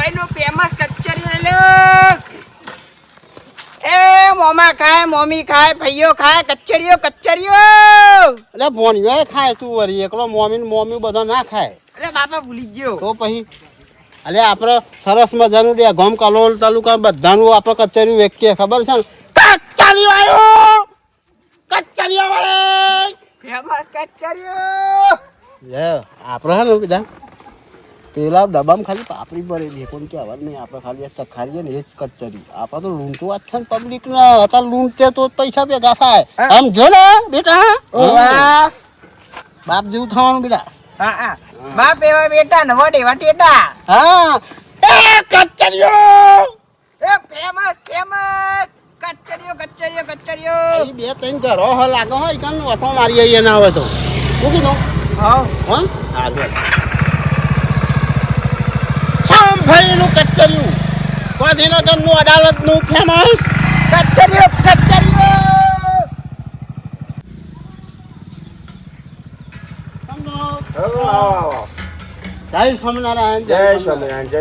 ભાઈનું ફેમસ કચરિયું લે એ મોમા ખાય મોમી ખાય ભાઈઓ ખાય કચરિયો એટલે ભોણિયો ખાય તું વરી એકલો મોમી બધા ના ખાય એટલે બાપા ભૂલી ગયો તો પછી અલે આપણે સરસ મજાનું રે ગોમ કલોલ તાલુકા બધાનું આપણે કચેરી વેચીએ ખબર છે ને કચેરી આવ્યો કચેરી વાળે ફેમસ કચરિયો લે આપણે હે ને બેટા પેલા ડબ્બામાં ખાલી પાપડી ભરેલી કોઈ કહેવા નહીં આપણે ખાલી ચખારીએ ને એ જ કચેરી આપણે તો લૂંટવું જ છે ને પબ્લિક ને અત્યારે લૂંટે તો પૈસા ભેગા થાય આમ જો ને બેટા બાપ જેવું થવાનું બેટા હા હા બાપ એવા બેટા ને વડ એવા ટેટા હા એ કચરિયો એ ફેમસ કચરિયો એ બે ત્રણ ઘરો હ લાગે હોય કાન ઓટો મારી આવીએ ના હોય તો શું કીધું હા હા હાલ સામ ભાઈનું કચરિયું ગાંધીનગરનું અદાલતનું ફેમસ કચરિયો જય સ્વામિનારાયણ જય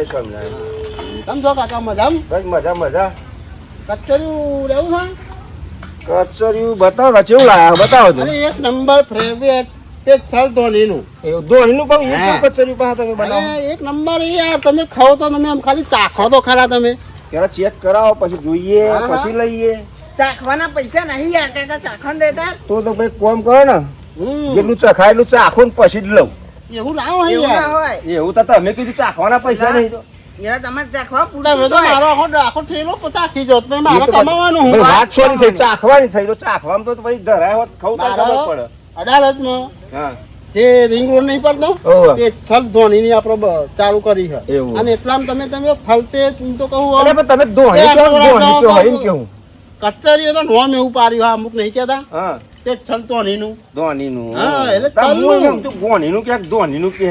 સ્વામિનારાયણ સમજો કાકા મજામ બસ મજા કચરિયું રહેવું છે કચરિયું બતાવો કેવું લાયા બતાવો તો અને એક નંબર ફેવરેટ એક છલ ધોનીનું એવું ધોણીનું પણ હા. એ કચરિયું પાસે તમે બનાવો અરે એક નંબર એ યાર તમે ખાઓ તો તમે આમ ખાલી ચાખો તો ખરા તમે પેલા ચેક કરાવો પછી જોઈએ હા, હા. પછી લઈએ ચાખવાના પૈસા નહીં યાર કાકા ચાખણ દેતા તો ભાઈ કોમ કરો ને હમ. જેટલું ચખાય એટલું ચાખું ને પછી જ લઉં એવું લાવો હે એવું ના યાર હોય એવું તો તમે કીધું ચાખવાના પૈસા નહીં તો યાર તમારે ચાખવા તમે પૂરતું તો મારો આખો ઠેલો ચાખી જો તો મારે એ તો કમાવાનું ભાઈ હું વાત છોડી થઈ ચાખવાની થઈ તો ચાખવામાં તો પછી ધરાય હોત ખાવું તો ખબર પડે અદાલતમાં હા જે રિંગ રોડ નહીં પડતો ઓહો. એ છલ ધોનીની આપણે ચાલુ કરી છે એવું. અને એટલામાં તમે ફલતે હું તો કહું અરે આમ પણ તમે ધોણી એ કહો આપણે ધોણી કહો જાઓ એમ તો- કેવું કચેરીઓ તો નોમ એવું પાડ્યું હા અમુક નહીં કહેતા હા તે છલ ધોનીનું ધોનીનું હા, એટલે તાર તલનું. હું એમ તું ધોનીનું કે ધોનીનું કે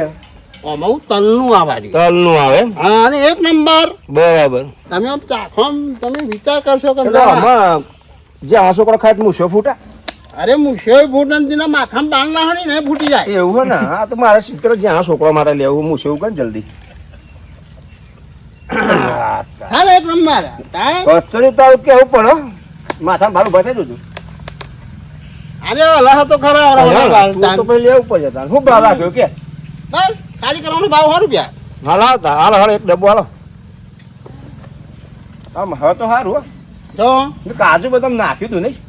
આમાં હું તલનું આવાર્યું તલનું આવે એમ હા અને એક નંબર બરાબર તમે આમ ચાખો તમે વિચાર કરશો કે એટલે ના, આમાં જે આ છોકરો ખાય તો મૂછો ફૂટા અરે મુશોય ફૂટના માથામાં બાંધ નાખવાની ને ફૂટી જાય એવું હે ને હા તો મારે શીખર જ્યાં છોકરો મારે લેવું મૂછો એવું કર જલ્દી ચાલે એક નંબર કચરી તારું કેવું પડે માથામાં ભારું બતાવી દઉં અરે અલ્લાહ તો ખરા તું તો બસ પછી લેવું પડે તાર શું ભાવ રાખ્યો કે ખાલી કરવાનો ભાવ 100 રૂપિયા હાલ આવતા હાલ હાલ એક ડબ્બો હાલો આમ હવે તો સારું હો જો કાજુ બદામ નાખ્યું તું નહીં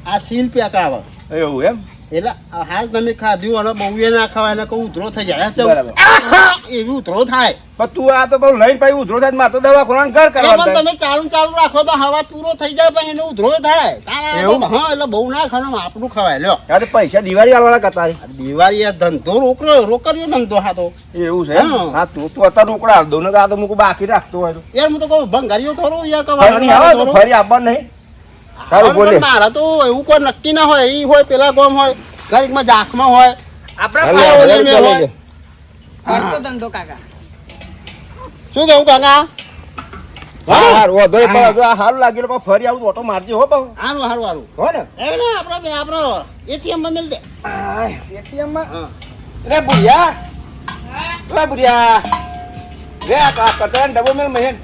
આ સીલ પેક આવે એવું એમ એટલે હાલ તમે ખાધ્યું અને બહુ એ ના ખવાય એટલે કહું ઉધરો થઈ જાય બરાબર. એવી ઉધરો થાય પણ તું આ તો બહુ લઈને પાછી ઉધરો થાય મારે તો દવા ખોરાક ઘર એટલે કરવા પણ તમે ચાલુ રાખો તો હવા પૂરો થઈ જાય પણ એને ઉધરો થાય તારા એવું? હા એટલે બહુ ના ખાવાનું આપણું ખવાય લ્યો યાર પૈસા દિવાળી આલવાના કરતા આ દિવાળી આ ધંધો રોકર્યો ધંધો હા તો એવું છે એમ? હા. હા તું અત્યારે રોકડા આલ દઉં ને આ તો મૂકું બાકી રાખતો હોય તો યાર હું તો કહું ભંગારીઓ થોડું યાર ફરી આવે તો ફરી આપવા નહીં સારું બોલે મારા તો એવું કોઈ નક્કી ના હોય એ હોય પેલા ગામ હોય ગરીબમાં જાખમાં હોય આપણા હાલે, ભાઈ હાલે, ઓલે ચાલે હોય. છે. કરતો ધંધો કાકા શું કેવું કાકા હા હારું વાંધો નહીં, પણ જો આ સારું લાગેલું પણ ફરી આવું તો ઓટો મારજે હો બહુ હારું હારું હારું હો ને એ ને આપણો એટીએમ માં મેલ દે એટીએમ માં રે બુરિયા રે બુરિયા રે આ કચરાનો ડબ્બો મેલ મહેન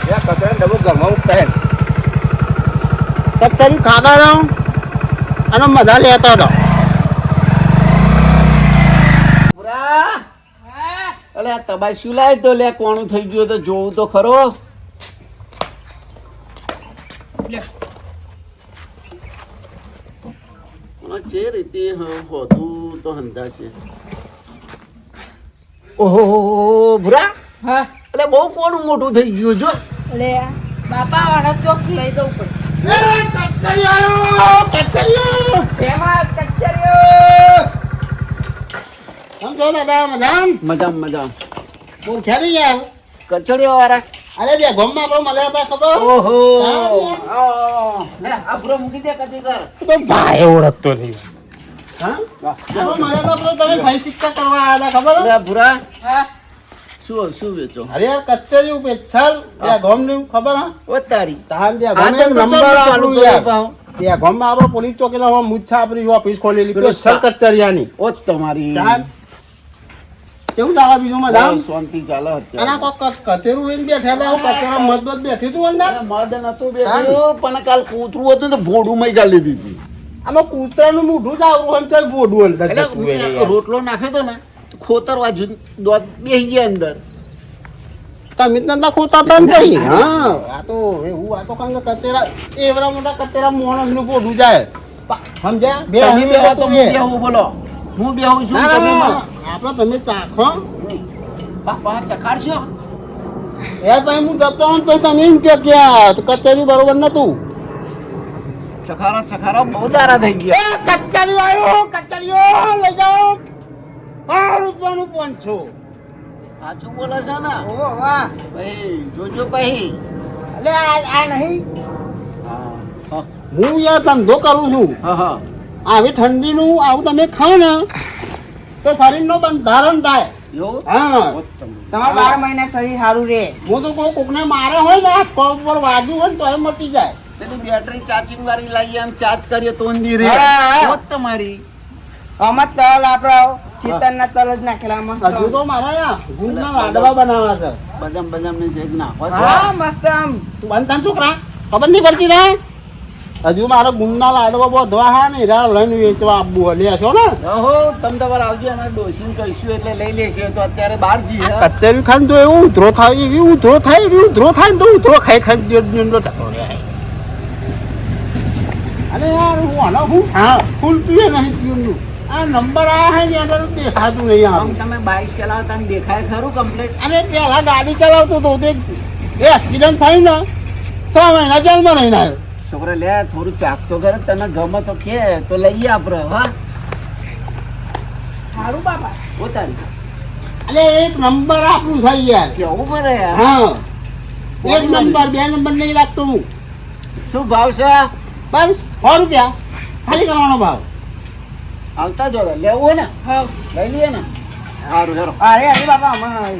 રે કચરાનો ડબ્બો ઘરમાં મૂકતા હે કચેરી ખાતા રહો અને મજા લેતો હતો અલે આ તબાઈ શું લાય તો લે કોણું થઈ ગયું તો જોવું તો ખરો જે રીતે હોતું તો હંધાશે ઓહો ભૂરા હા એટલે બહુ કોણું મોટું થઈ ગયું જો એટલે બાપા વાળા ચોક લઈ જવું પડે ફેમસ કચરિયો સમજો દાદા મજા મજા બહુ ખ્યાલી યાર કચડીઓ વાળા અરે બે ગામમાં આપણે મળ્યા હતા ખબર ઓહો હા. લે આ ભૂરો મૂકી દે કદી કર તો ભાઈ ઓળખતો નહીં હા આપણે મળ્યા હતા આપણે તમે સહી સિક્કા કરવા આવ્યા હતા ખબર લે ભૂરા હા શું વેચો અરે યાર કચેરી ઉપર ચાલ ત્યાં ગામની ખબર હા ઓ તારી તાન ત્યાં આ ગામે તો નંબર ચાલુ આપણું કર્યો યાર પાહો. ત્યાં ગામમાં આપણે પોલીસ ચોકીના મુચ્છા આપણી ઓફિસ ખોલેલી પેલો સ્પેશિયલ કચેરીયાની ઓ તમારી ચાલ કેવું ચાલે બીજું મજા બસ શાંતિ ચાલે અને અત્યારે. આ કોક કચેરું લઈને બેઠા હતા કચેરા મતબત બેઠી તું અંદર અરે મર્દ નતું બેઠું, પણ કાલ કૂતરું હતું ને તો ભોડું માં ગાલી દીધી. આમાં કૂતરાનું મોઢું જ આવરું હોય તો બોડું અંદર એટલે જતું હોય મેં યાર. રોટલો નાખ્યો તો ને તો ખોતરવા દોત બેસી ગયા અંદર. તમે જ નતા ખોતા હતા ને તઈ. હા આ તો એવું આ તો કારણ કે કચેરા એવડા મોટા કચેરા માણસનું બોડું જાય સમજ્યા બે તમે અહીં બેહો તો તો હું બેહું, બોલો હું બેહું છું, ના, તમે ના, મને આપણે તમે ચાખો બાપા ચખાડશો. યાર ભાઈ હું જતો હોઉં તો તમે એમ કે આ કચેરી બરોબર નતું ચખારો બહુ દારા થઈ ગયા. કચેરી આવ્યો કચેરીઓ લઈ જાઓ 5 રૂપિયાનું પંચો સાચું બોલે છે ને ઓ વાહ ભાઈ, જોજો ભાઈ. એટલે આ નહીં હા હું યાર ધંધો કરું છું હા આવી ઠંડીનું આવું તમે ખાઓ ને તો શરીરનું બંધારણ થાય એવું હા ઉત્તમ. તમારા 12 મહિના શરીર સારું રે હું તો કોઈ કોકને મારે હોય ને પગ પર વાગ્યું હોય ને તો એ મટી જાય પેલી બેટરી ચાર્જિંગ વાળી લાવીએ, આમ ચાર્જ કરીએ તો ઊંધી રે. હા, હા. હોત તમારી આમાં તલ આપડે ચિતનના તલ જ નાખેલા મસ્ત હજુ તો મારે આ ગુંદના લાડવા બનાવવા છે બદામ ને શેક નાખો છો. હા મસ્ત આમ તું બનતા છોકરા ખબર નહીં પડતી ને હજુ મારે ગુંદના લાડવા બોધવા હા ને હીરા લઈને વેચવા આપવું લે છો ને ઓહો, તમે તમારે આવજો, અમારે ડોસીને કહીશું એટલે લઈ લેશે. તો અત્યારે બહાર જઈએ. કચેરી ખાઈને તો એવું ઉધરો થાય એવી ઉધરો થાય ને તો ઉધરો ખાઈ ટકો અરે યાર હું આનો હું ખુલતું નહીં પીવાનું આ નંબર આ હે ને અંદર દેખાતું નહીં આમ આમ તમે બાઇક ચલાવતા ને દેખાય ખરું કમ્પ્લીટ. અરે પેલા ગાડી ચલાવતો તો તે એક્સિડન્ટ થયું ને 6 મહિના જેલમાં રહીને આવ્યો છોકરા લે થોડું ચાક તો કરે, તને ગમે તો કે તો લઈએ આપણે. હા સારું બાપા પોતાની અરે એક નંબર આપણું છે યાર કેવું પડે યાર. હા એક નંબર 2 નંબર નહીં રાખતો હું શું ભાવ છે? બસ 100 રૂપિયા ખાલી કરવાનો ભાવ આવતા જો લેવું હોય ને હા લઈ લઈએ ને. સારું હેરો. અરે અરે બાપા હમણાં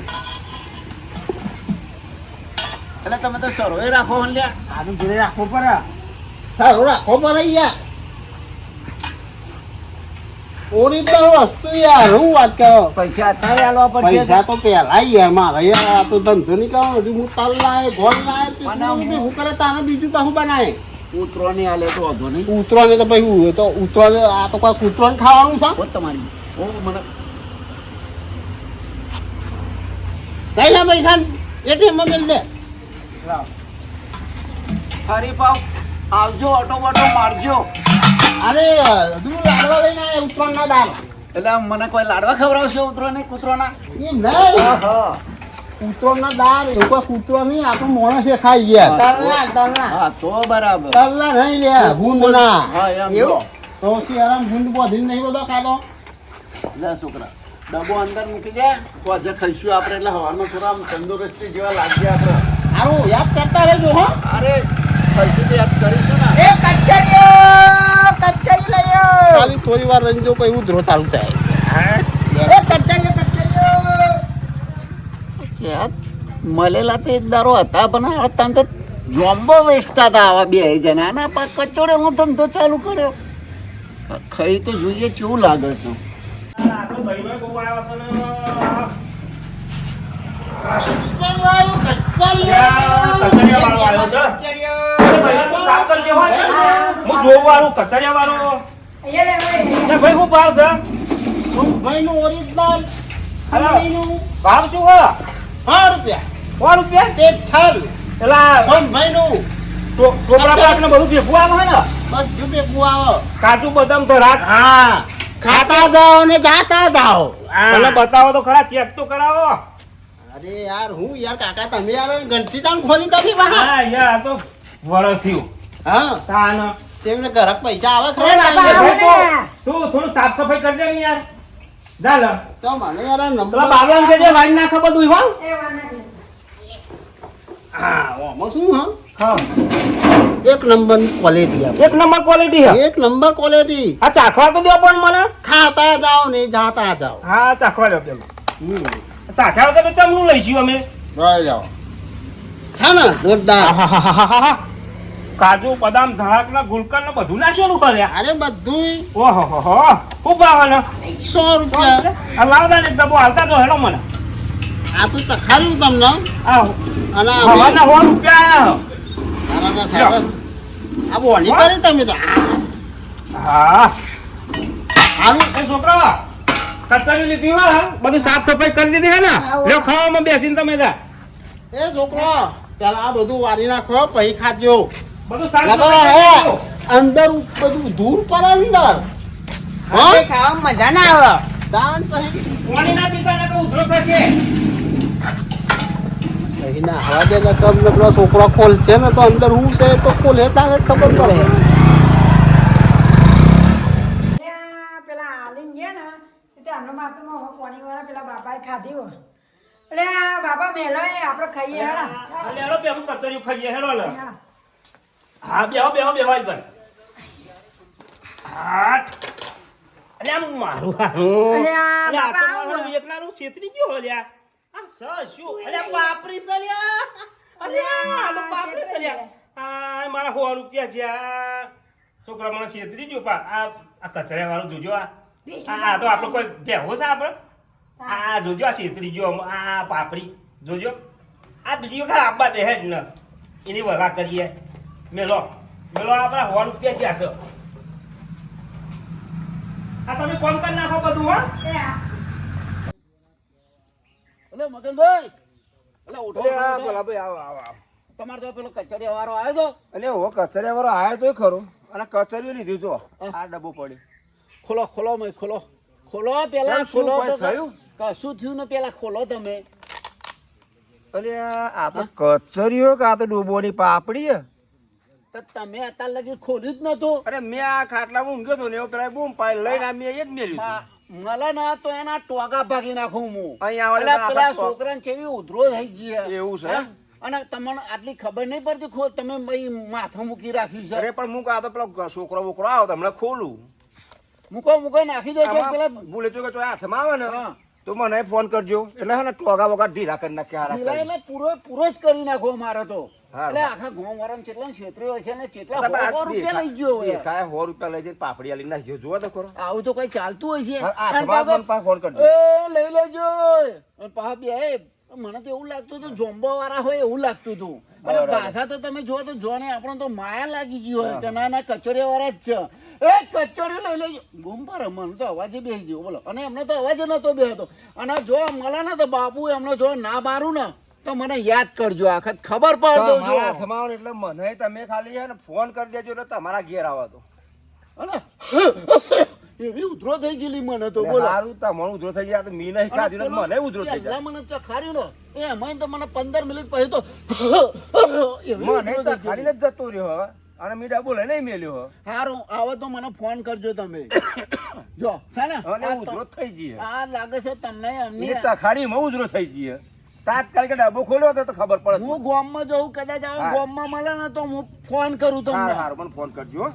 એટલે તમે તો સરોએ રાખો ને લ્યા. આનું જોડે રાખવો પડે સારું રાખો પડે યાર ઓરિજિનલ વસ્તુ યાર હું વાત કરો પૈસા અત્યારે આલવા પડશે. પૈસા તો પેલા યાર મારે યાર આ તો ધંધો નહીં કરવાનો હજુ હું તલ લાય ગોળ લાય બનાવું. હું કરે તારે બીજું પાછું બનાવે ઉતરો ને આલે તો વાંધો નહીં. ઉતરવાને તો પછી હું તો ઉતરવાને આ તો કોઈ ઉતરવાને ખાવાનું છે હોત તમારી ઓ મને લઈ લે પૈસા એટીએમ માં મેલ દે ફરી પાવ આવજો, ઓટો બોટો મારજો. અરે હજુ લાડવા લઈને આયા ઉતરવાના દાલ એટલે મને કોઈ લાડવા ખવડાવશો ઉતરો ને કૂતરોના? એમ નહીં હા ઉતરવાના દાલ એવું કોઈ કૂતરો નહીં આપણું માણસે ખાઈ ગયા તલના હા તો બરાબર. તલના નહીં લે ગુંદના હા એમ એવું? જો. તો શિયાળામાં ગુંદ બોધીને નહીં બધો ખાતો લે છોકરા ડબ્બો અંદર મૂકી દે તો આજે ખાઈશું આપણે. એટલે હવારમાં થોડા આમ તંદુરસ્તી જેવા લાગીએ આપણે. સારું યાદ કરતા રહેજો હો અરે ખાઈશું તો યાદ કરીશું ને. એ કચેરીઓ કચેરી લઈ આવો ખાલી થોડી વાર રહીને જો પછી ઉધરો ચાલુ થાય એ કચેરીઓ મળેલા તો એક દારો હતા પણ આ તને તો જોમ્બો વેચતા હતા આવા બે જણા. ના પા કચોડેનો ધંધો ચાલુ કર્યો. ખાઈ તો જોઈએ કેવું લાગે છે. હું જોવાનું કચરિયા વાળો ભાઈ હું ભાવ છે ભાઈનું ઓરિજિનલ હલો. ભાવ શું હો? 100 રૂપિયા 100 રૂપિયા પેટ છલ પેલા ભાઈનું ટોપરા આપણે બધું ભેગું આવે ને બધું ભેગું આવે કાજુ બદામ તો રાત હા ખાતા જાઓ ને જાતા જાઓ મને બતાવો તો ખરા, ચેક તો કરાવો. અરે યાર હું યાર કાકા તમે યાર ઘંટી તાન ખોલી તમે બહાર હા યાર આ તો વરસ થયું હા તાન. તેમને ઘરે પૈસા આવે અરે બાપા, ખરા આવો ને. તું થોડું સાફ સફાઈ કરજે ને યાર. જા લે તો મને યાર આ નંબર પેલા બાબા કે જે વાળી નાખે બધું હો. હા ઓમાં શું હા હા એક નંબર ક્વોલિટી આવે એક નંબર ક્વોલિટી હે. એક નંબર ક્વોલિટી આ ચાખવા તો દો પણ મને. ખાતા જાઓ ને જાતા જાઓ હા ચાખવા દો પેલા. ચાખ્યા વગર તો ચમનું લઈશું અમે. રહી જાઓ છે ને જોરદાર કાજુ બદામ ધડાક ના ગુલકંદ ને બધું નાખેલું કર્યા. અરે બધું ઓહો હો હો. ખૂબ ભાવ ને 100 રૂપિયા. આ લાવતા ને એક ડબ્બો હાલતા તો હેડો મને આ તો ચખાડ્યું તમને. આ અને હવાના 100 રૂપિયા ના, સાહેબ. આ બોલી કરી તમે તો. હા આનું એ છોકરા કચરી લીધી હોય બધું સાફ સફાઈ કરી દીધી હે ને લ્યો ખાવામાં બેસીને તમે જા એ છોકરો પેલા આ બધું વારી નાખો પછી ખાજો. બધું સાફ નકર સફાઈ હે, કરી દેજો. અંદર બધું ધૂળ પડે અંદર. હા ખાવામાં મજા ના આવે. દાન પછી પાણી ના પીતા ને તો ઉધરો થશે પછી ના હવા દે ને કમ ને પેલો છોકરો ખોલશે ને તો અંદર હું છે તો ખોલે તારે ખબર પડે. પેલા આલીને ગયા ને તે આમનો માપમાં હવે કોણી વાળા પેલા બાપાએ ખાધી હોય એટલે આ બાપા મેલો આપણે ખાઈએ હેડા એટલે હેડો પેલું કચરિયું ખાઈએ હેડો લે હા બેહો બેહવાય કર હા અલે આમ મારું હારું અલે આ અલે આ તો બાપા આવું. મારું એકલાનું છેતરી ગયો અલ્યા આમ શું અલે બાપરી સલ્યા અલે આ તો બાપરી સલ્યા આ મારા 100 રૂપિયા જ્યા છોકરા મને છેતરી ગયો પા આ કચરા વાળું જોજો આ તો આપણો કોઈ બેહો છે આપણે આ જોજો આ છેતરી ગયો આ પાપડી જોજો આ બીજી વખત આપવા દે જ ને એની વગા કરીએ મેલો આપણા 100 રૂપિયા જ્યાં છે આ તમે કોમ કરી નાખો બધું હો એટલે મગનભાઈ એટલે ઉઠો અરે આ ઉઠો. બોલા ભાઈ આવો આવો આવો તમારે તો પેલો કચરિયા વાળો આવ્યો તો એટલે હો કચરિયા વાળો આવ્યો તોય ખરો અને કચરિયું લીધું છો આ ડબ્બો પડી ખોલો મેં ખોલો પેલા કેમ, શું ખોલો કોઈ તો થયું? કશું થયું ને પેલા ખોલો તમે. અરે આ તો કચરિયો કે આ તો ડૂબોની પાપડી હે? તો તમે અત્યાર લગી ખોલ્યું જ નતું. અરે મેં આ ખાટલામાં ઊંઘ્યો હતો ને એવું પેલા બૂમ પાડી લઈને આ મેં એ જ મેલ્યું હતું. મળે ના તો એના ટોગા ભાગી નાખું હું. અહીંયા વળી એટલે પેલા આખા છોકરાને ચેવી ઉધરો થઈ ગઈ છે. એવું છે? હા? અને તમને આટલી ખબર નહીં પડતી તમે માથું મૂકી રાખ્યું અરે છે. પણ હું આ તો પેલો છોકરો બોકરો આવ્યો તો હમણાં ખોલું મૂકો નાખી દો છો આમાં પેલા ભૂલે ચૂકે તો હાથમાં આવે ને હા. તો મને ફોન કરજો એટલે હે ને ટોગા વગા ઢીલા કરી નાખ્યા હારા ઢીલા કરી. એટલે પૂરો જ કરી નાખો મારે તો. હા. એટલે આખા ગામ વાળા કેટલા છેતરીઓ છે ને કેટલા તમે આ 100 રૂપિયા લઈ ગયો હોય. દેખાય 100 રૂપિયા લઈ જઈને પાપડી આલી નાખ્યો જોવો તો ખરો આવું તો કઈ ચાલતું હોય છે. હા, અને હાથમાં પાછો, મને પાછો ફોન કરજો. એ લઈ લેજો. અને પાછા બે મને તો એવું લાગતું હતું જોમ્બો વાળા હોય એવું લાગતું હતું. અને બરાબર. ભાષા તો તમે જુઓ તો જોને આપણને તો માયા લાગી ગઈ હોય કે ના કચોરિયા વાળા જ છે. એ કચોરી લઈ લેજો. ગુંબર મને તો અવાજે બેસી ગયો બોલો. અને એમને તો અવાજ નતો બેહતો. અને જો મળે ને તો બાપુ એમને જો ના મારું ને તો મને યાદ કરજો આખત ખબર પડ દઉં તમારા જો. હાથમાં આવે ને એટલે મને તમે ખાલી છે ને ફોન કરી દેજો એટલે તમારા ઘેર આવો તો અને એવી ઉધરો થઈ ગયેલી મને તો બોલો. સારું તમારું ઉધરો થઈ ગયા તો મી નહીં ખાધું ને મને ઉધરો થઈ પહેલા જાય મને ચખાડ્યું ને એ એમાં તો મને 15 મિનિટ પછી તો એવી મને ઉધરો થઈ ખાલી જ જતો રહ્યો હવે અને મી ડબો લઈને મેલ્યો હવે હારું આવે તો મને ફોન કરજો તમે. જો છે ને અને આ ઉધરો તો- થઈ ગઈ આ લાગે છે તમને એ એમની ચખાડીમાં ઉધરો થઈ ગઈ સાત તારીખે ડબ્બો ખોલ્યો તો ખબર પડે હું ગામમાં જઉં કદાચ હા. ગામમાં મળે ને તો હું ફોન કરું તમને. હારું મને ફોન કરજો હો.